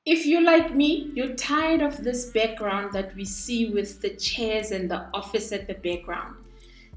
If you're like me, you're tired of this background that we see with the chairs and the office at the background.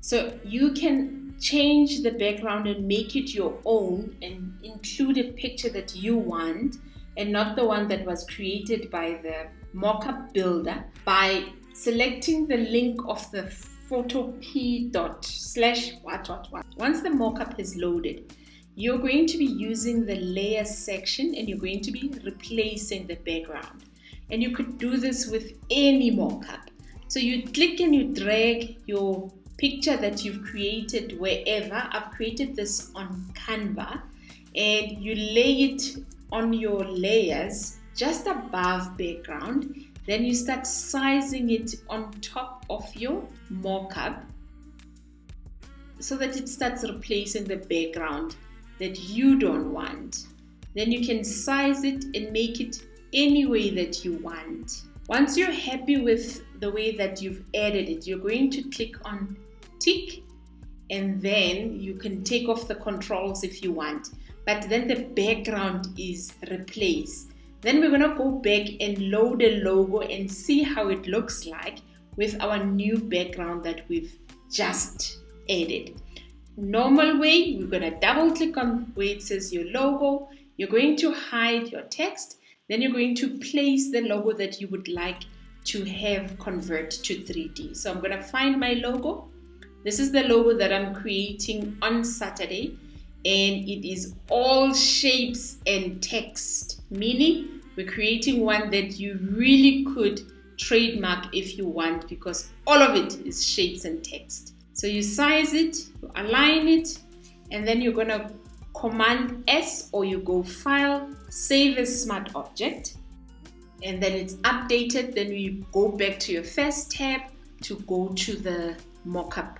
So you can change the background and make it your own and include a picture that you want and not the one that was created by the Mockup builder by selecting the link of the Photopea /what. Once the mockup is loaded, you're going to be using the layers section and you're going to be replacing the background. And you could do this with any mockup. So you click and you drag your picture that you've created wherever. I've created this on Canva, and you lay it on your layers just above background. Then you start sizing it on top of your mockup so that it starts replacing the background that you don't want. Then you can size it and make it any way that you want. Once you're happy with the way that you've added it, you're going to click on tick, and then you can take off the controls if you want, but then the background is replaced. Then we're gonna go back and load a logo and see how it looks like with our new background that we've just added. Normal way, we're gonna double click on where it says your logo. You're going to hide your text. Then you're going to place the logo that you would like to have convert to 3D. So I'm gonna find my logo. This is the logo that I'm creating on Saturday, and it is all shapes and text, meaning we're creating one that you really could trademark if you want, because all of it is shapes and text. So you size it, you align it, and then you're gonna Command S, or you go File, Save as Smart Object, and then it's updated. Then you go back to your first tab to go to the mockup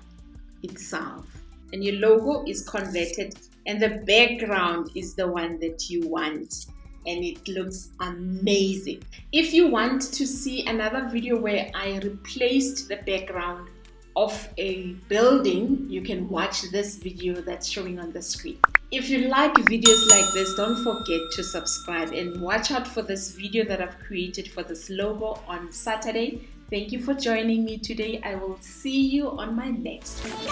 itself, and your logo is converted, and the background is the one that you want, and it looks amazing. If you want to see another video where I replaced the background of a building, you can watch this video that's showing on the screen. If you like videos like this, don't forget to subscribe and watch out for this video that I've created for this logo on Saturday. Thank you for joining me today. I will see you on my next video.